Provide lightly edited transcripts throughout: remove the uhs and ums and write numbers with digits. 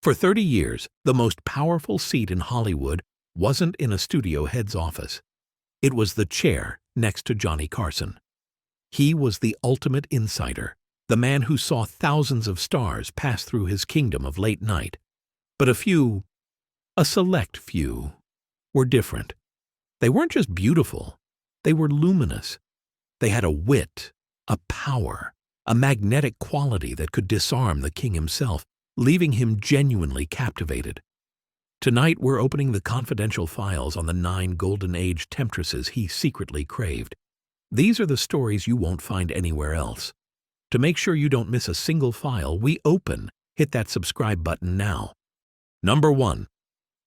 For 30 years, the most powerful seat in Hollywood wasn't in a studio head's office. It was the chair next to Johnny Carson. He was the ultimate insider, the man who saw thousands of stars pass through his kingdom of late night. But a select few, were different. They weren't just beautiful, they were luminous. They had a wit, a power, a magnetic quality that could disarm the king himself, leaving him genuinely captivated. Tonight we're opening the confidential files on the 9 golden age temptresses he secretly craved. These are the stories you won't find anywhere else. To make sure you don't miss a single file we open, hit that subscribe button now. Number 1.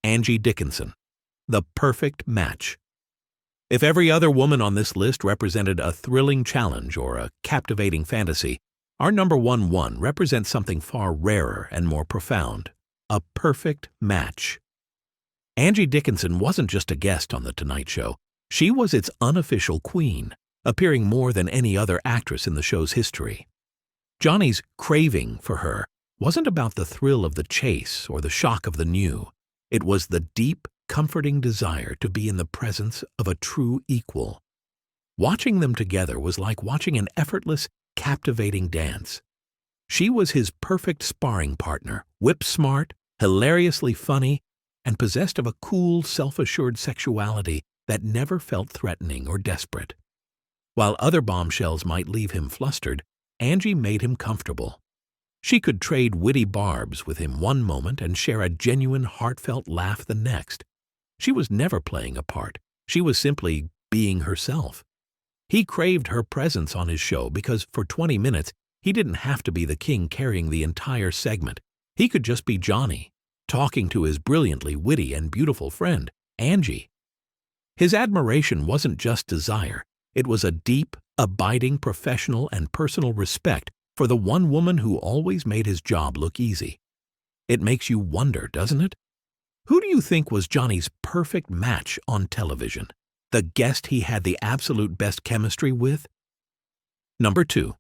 Angie Dickinson. The perfect match. If every other woman on this list represented a thrilling challenge or a captivating fantasy, our number 1 represents something far rarer and more profound. A perfect match. Angie Dickinson wasn't just a guest on The Tonight Show. She was its unofficial queen, appearing more than any other actress in the show's history. Johnny's craving for her wasn't about the thrill of the chase or the shock of the new. It was the deep, comforting desire to be in the presence of a true equal. Watching them together was like watching an effortless, captivating dance. She was his perfect sparring partner, whip-smart, hilariously funny, and possessed of a cool, self-assured sexuality that never felt threatening or desperate. While other bombshells might leave him flustered, Angie made him comfortable. She could trade witty barbs with him one moment and share a genuine, heartfelt laugh the next. She was never playing a part. She was simply being herself. He craved her presence on his show because for 20 minutes, he didn't have to be the king carrying the entire segment. He could just be Johnny, talking to his brilliantly witty and beautiful friend, Angie. His admiration wasn't just desire. It was a deep, abiding professional and personal respect for the one woman who always made his job look easy. It makes you wonder, doesn't it? Who do you think was Johnny's perfect match on television? The guest he had the absolute best chemistry with? Number 2.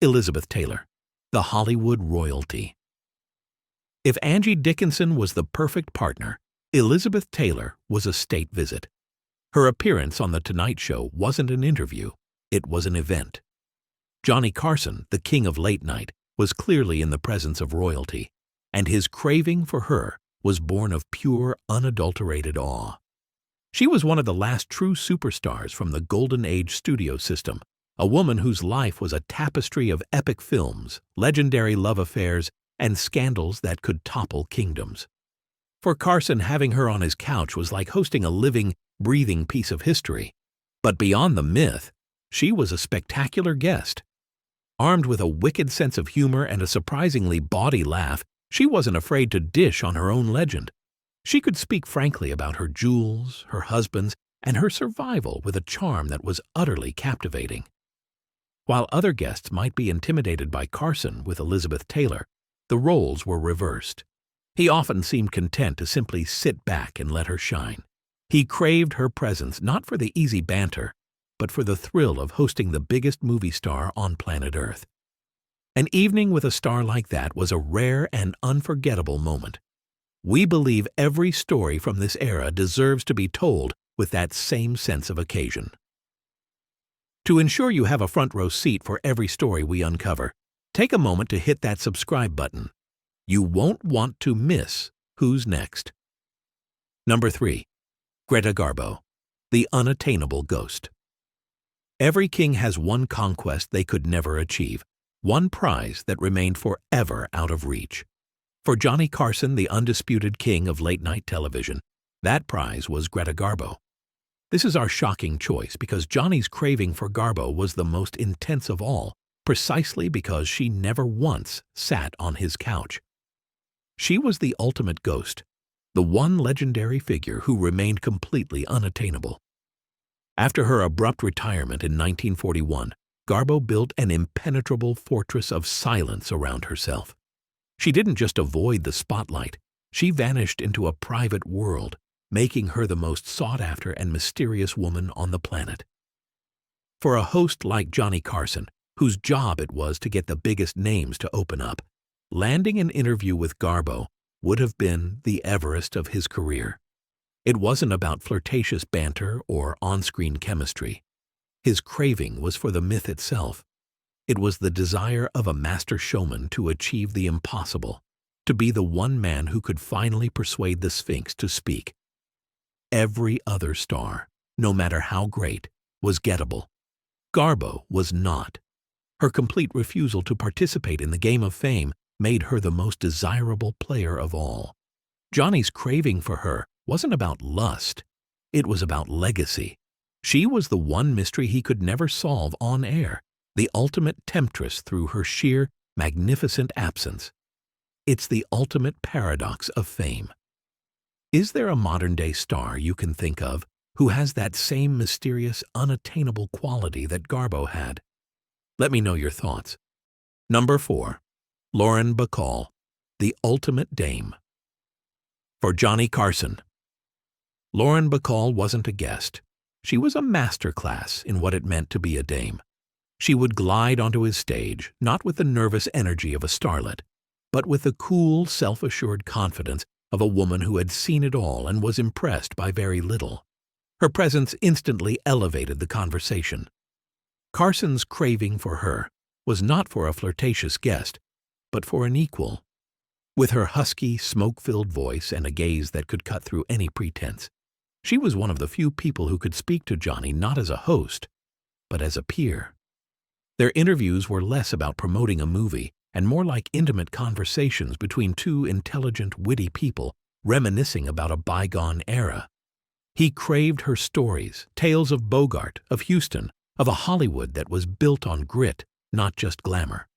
Elizabeth Taylor, the Hollywood royalty. If Angie Dickinson was the perfect partner, Elizabeth Taylor was a state visit. Her appearance on The Tonight Show wasn't an interview, it was an event. Johnny Carson, the king of late night, was clearly in the presence of royalty, and his craving for her was born of pure, unadulterated awe. She was one of the last true superstars from the Golden Age studio system, a woman whose life was a tapestry of epic films, legendary love affairs, and scandals that could topple kingdoms. For Carson, having her on his couch was like hosting a living, breathing piece of history. But beyond the myth, she was a spectacular guest. Armed with a wicked sense of humor and a surprisingly bawdy laugh, she wasn't afraid to dish on her own legend. She could speak frankly about her jewels, her husbands, and her survival with a charm that was utterly captivating. While other guests might be intimidated by Carson with Elizabeth Taylor, the roles were reversed. He often seemed content to simply sit back and let her shine. He craved her presence not for the easy banter, but for the thrill of hosting the biggest movie star on planet Earth. An evening with a star like that was a rare and unforgettable moment. We believe every story from this era deserves to be told with that same sense of occasion. To ensure you have a front row seat for every story we uncover, take a moment to hit that subscribe button. You won't want to miss who's next. Number 3. Greta Garbo, the unattainable ghost. Every king has one conquest they could never achieve, one prize that remained forever out of reach. For Johnny Carson, the undisputed king of late-night television, that prize was Greta Garbo. This is our shocking choice because Johnny's craving for Garbo was the most intense of all, precisely because she never once sat on his couch. She was the ultimate ghost, the one legendary figure who remained completely unattainable. After her abrupt retirement in 1941, Garbo built an impenetrable fortress of silence around herself. She didn't just avoid the spotlight, she vanished into a private world, making her the most sought-after and mysterious woman on the planet. For a host like Johnny Carson, whose job it was to get the biggest names to open up, landing an interview with Garbo would have been the Everest of his career. It wasn't about flirtatious banter or on-screen chemistry. His craving was for the myth itself. It was the desire of a master showman to achieve the impossible, to be the one man who could finally persuade the Sphinx to speak. Every other star, no matter how great, was gettable. Garbo was not. Her complete refusal to participate in the game of fame made her the most desirable player of all. Johnny's craving for her wasn't about lust. It was about legacy. She was the one mystery he could never solve on air, the ultimate temptress through her sheer, magnificent absence. It's the ultimate paradox of fame. Is there a modern-day star you can think of who has that same mysterious, unattainable quality that Garbo had? Let me know your thoughts. Number 4. Lauren Bacall, the ultimate dame. For Johnny Carson. Lauren Bacall wasn't a guest. She was a masterclass in what it meant to be a dame. She would glide onto his stage, not with the nervous energy of a starlet, but with the cool, self-assured confidence of a woman who had seen it all and was impressed by very little. Her presence instantly elevated the conversation. Carson's craving for her was not for a flirtatious guest, but for an equal. With her husky, smoke-filled voice and a gaze that could cut through any pretense, she was one of the few people who could speak to Johnny not as a host, but as a peer. Their interviews were less about promoting a movie and more like intimate conversations between two intelligent, witty people reminiscing about a bygone era. He craved her stories, tales of Bogart, of Houston, of a Hollywood that was built on grit, not just glamour.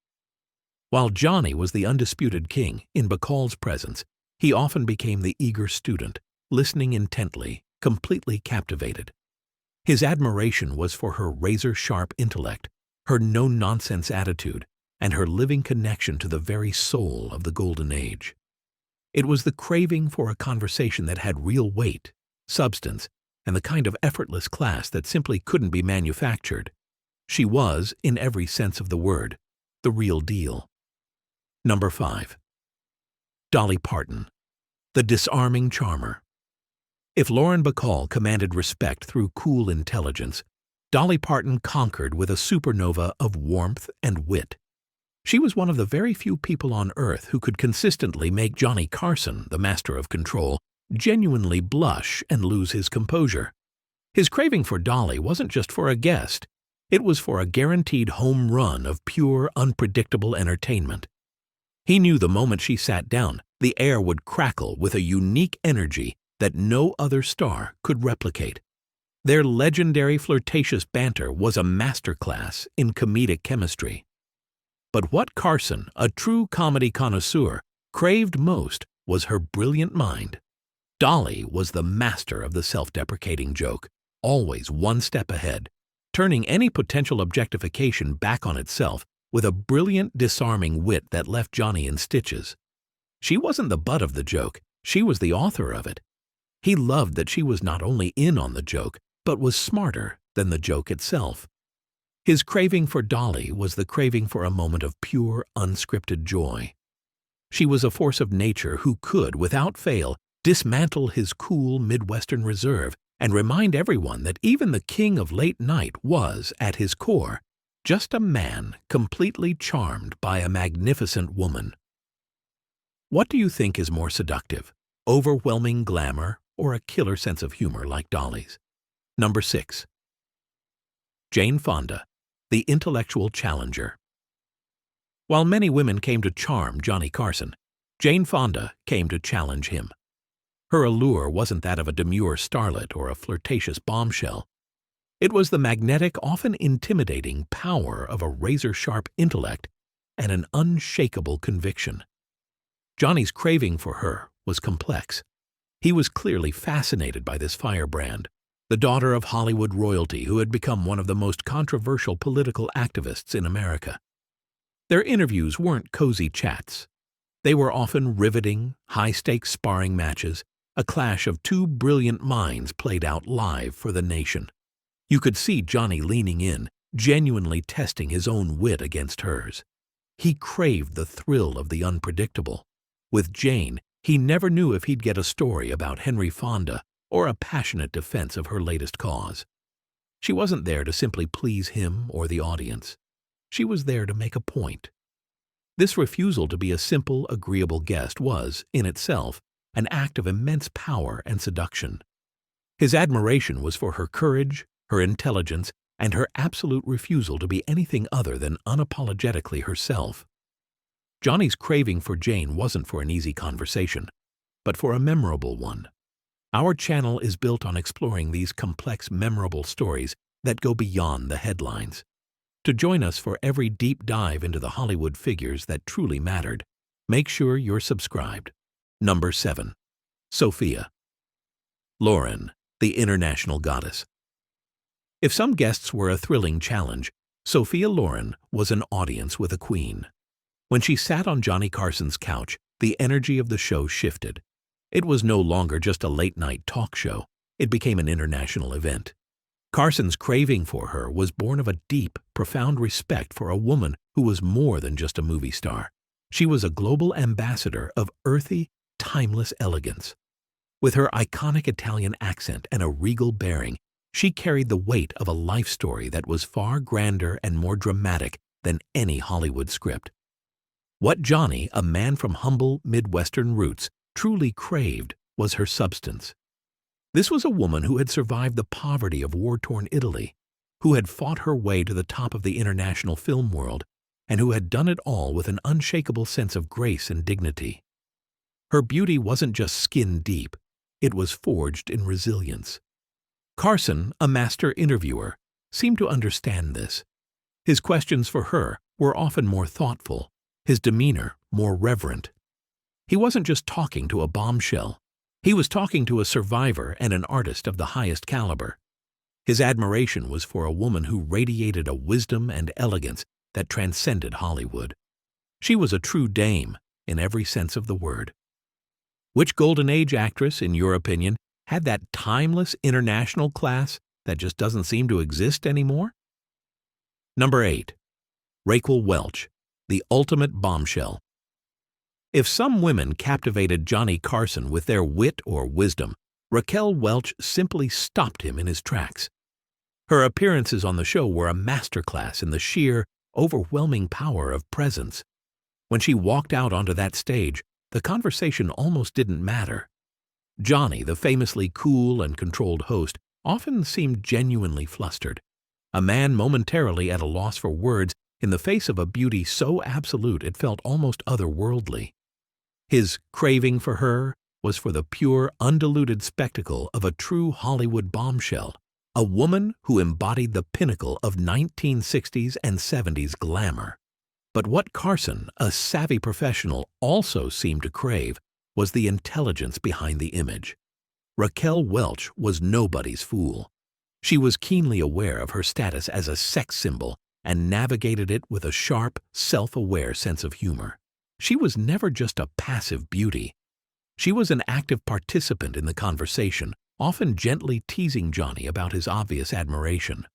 While Johnny was the undisputed king, in Bacall's presence, he often became the eager student, listening intently, completely captivated. His admiration was for her razor-sharp intellect, her no-nonsense attitude, and her living connection to the very soul of the Golden Age. It was the craving for a conversation that had real weight, substance, and the kind of effortless class that simply couldn't be manufactured. She was, in every sense of the word, the real deal. Number 5. Dolly Parton, the disarming charmer. If Lauren Bacall commanded respect through cool intelligence, Dolly Parton conquered with a supernova of warmth and wit. She was one of the very few people on Earth who could consistently make Johnny Carson, the master of control, genuinely blush and lose his composure. His craving for Dolly wasn't just for a guest. It was for a guaranteed home run of pure, unpredictable entertainment. He knew the moment she sat down, the air would crackle with a unique energy that no other star could replicate. Their legendary flirtatious banter was a masterclass in comedic chemistry. But what Carson, a true comedy connoisseur, craved most was her brilliant mind. Dolly was the master of the self-deprecating joke, always one step ahead, turning any potential objectification back on itself with a brilliant, disarming wit that left Johnny in stitches. She wasn't the butt of the joke, she was the author of it. He loved that she was not only in on the joke, but was smarter than the joke itself. His craving for Dolly was the craving for a moment of pure, unscripted joy. She was a force of nature who could, without fail, dismantle his cool Midwestern reserve and remind everyone that even the king of late night was, at his core, just a man completely charmed by a magnificent woman. What do you think is more seductive, overwhelming glamour or a killer sense of humor like Dolly's? Number 6. Jane Fonda, the intellectual challenger. While many women came to charm Johnny Carson, Jane Fonda came to challenge him. Her allure wasn't that of a demure starlet or a flirtatious bombshell. It was the magnetic, often intimidating power of a razor-sharp intellect and an unshakable conviction. Johnny's craving for her was complex. He was clearly fascinated by this firebrand, the daughter of Hollywood royalty who had become one of the most controversial political activists in America. Their interviews weren't cozy chats. They were often riveting, high-stakes sparring matches, a clash of two brilliant minds played out live for the nation. You could see Johnny leaning in, genuinely testing his own wit against hers. He craved the thrill of the unpredictable. With Jane, He never knew if he'd get a story about Henry Fonda or a passionate defense of her latest cause. She wasn't there to simply please him or the audience. She was there to make a point. This refusal to be a simple, agreeable guest was, in itself, an act of immense power and seduction. His admiration was for her courage, her intelligence, and her absolute refusal to be anything other than unapologetically herself. Johnny's craving for Jane wasn't for an easy conversation, but for a memorable one. Our channel is built on exploring these complex, memorable stories that go beyond the headlines. To join us for every deep dive into the Hollywood figures that truly mattered, make sure you're subscribed. Number 7. Sophia Loren, the international goddess. If some guests were a thrilling challenge, Sophia Loren was an audience with a queen. When she sat on Johnny Carson's couch, the energy of the show shifted. It was no longer just a late-night talk show. It became an international event. Carson's craving for her was born of a deep, profound respect for a woman who was more than just a movie star. She was a global ambassador of earthy, timeless elegance. With her iconic Italian accent and a regal bearing, she carried the weight of a life story that was far grander and more dramatic than any Hollywood script. What Johnny, a man from humble Midwestern roots, truly craved was her substance. This was a woman who had survived the poverty of war-torn Italy, who had fought her way to the top of the international film world, and who had done it all with an unshakable sense of grace and dignity. Her beauty wasn't just skin-deep, it was forged in resilience. Carson, a master interviewer, seemed to understand this. His questions for her were often more thoughtful, his demeanor more reverent. He wasn't just talking to a bombshell. He was talking to a survivor and an artist of the highest caliber. His admiration was for a woman who radiated a wisdom and elegance that transcended Hollywood. She was a true dame in every sense of the word. Which Golden Age actress, in your opinion, had that timeless international class that just doesn't seem to exist anymore? Number 8. Raquel Welch, the ultimate bombshell. If some women captivated Johnny Carson with their wit or wisdom, Raquel Welch simply stopped him in his tracks. Her appearances on the show were a masterclass in the sheer, overwhelming power of presence. When she walked out onto that stage, the conversation almost didn't matter. Johnny, the famously cool and controlled host, often seemed genuinely flustered, a man momentarily at a loss for words in the face of a beauty so absolute it felt almost otherworldly. His craving for her was for the pure, undiluted spectacle of a true Hollywood bombshell, a woman who embodied the pinnacle of 1960s and 70s glamour. But what Carson, a savvy professional, also seemed to crave was the intelligence behind the image. Raquel Welch was nobody's fool. She was keenly aware of her status as a sex symbol and navigated it with a sharp, self-aware sense of humor. She was never just a passive beauty. She was an active participant in the conversation, often gently teasing Johnny about his obvious admiration.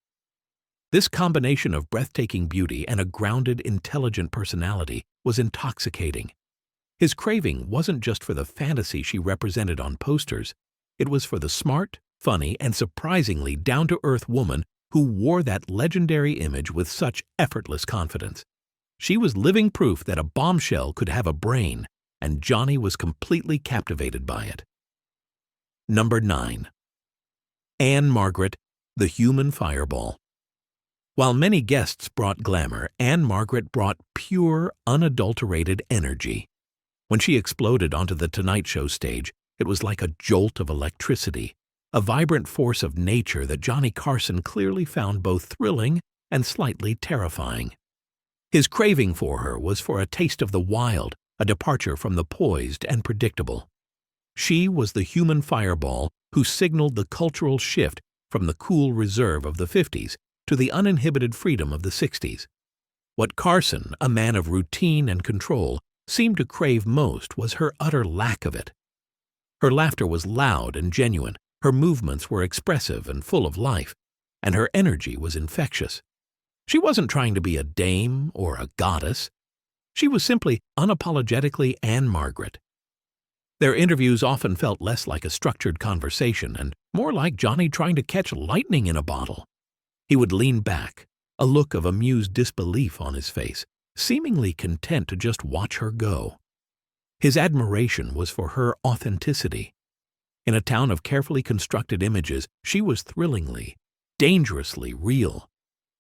This combination of breathtaking beauty and a grounded, intelligent personality was intoxicating. His craving wasn't just for the fantasy she represented on posters. It was for the smart, funny, and surprisingly down-to-earth woman who wore that legendary image with such effortless confidence. She was living proof that a bombshell could have a brain, and Johnny was completely captivated by it. Number 9. Ann-Margret, the human fireball. While many guests brought glamour, Ann-Margret brought pure, unadulterated energy. When she exploded onto the Tonight Show stage, it was like a jolt of electricity, a vibrant force of nature that Johnny Carson clearly found both thrilling and slightly terrifying. His craving for her was for a taste of the wild, a departure from the poised and predictable. She was the human fireball who signaled the cultural shift from the cool reserve of the 50s to the uninhibited freedom of the 60s. What Carson, a man of routine and control, seemed to crave most was her utter lack of it. Her laughter was loud and genuine, her movements were expressive and full of life, and her energy was infectious. She wasn't trying to be a dame or a goddess. She was simply unapologetically Ann-Margret. Their interviews often felt less like a structured conversation and more like Johnny trying to catch lightning in a bottle. He would lean back, a look of amused disbelief on his face, seemingly content to just watch her go. His admiration was for her authenticity. In a town of carefully constructed images, she was thrillingly, dangerously real.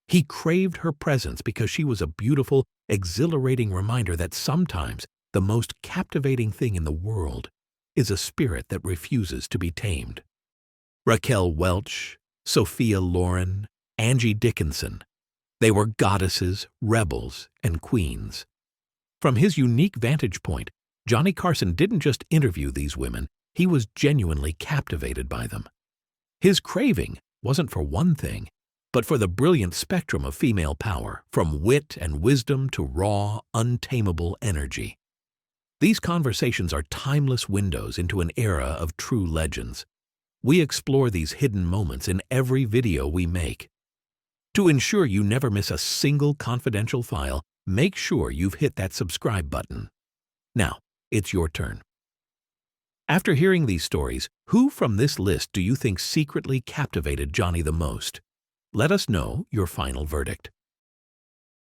He craved her presence because she was a beautiful, exhilarating reminder that sometimes the most captivating thing in the world is a spirit that refuses to be tamed. Raquel Welch, Sophia Loren, Angie Dickinson. They were goddesses, rebels, and queens. From his unique vantage point, Johnny Carson didn't just interview these women, he was genuinely captivated by them. His craving wasn't for one thing, but for the brilliant spectrum of female power, from wit and wisdom to raw, untamable energy. These conversations are timeless windows into an era of true legends. We explore these hidden moments in every video we make. To ensure you never miss a single confidential file, make sure you've hit that subscribe button. Now, it's your turn. After hearing these stories, who from this list do you think secretly captivated Johnny the most? Let us know your final verdict.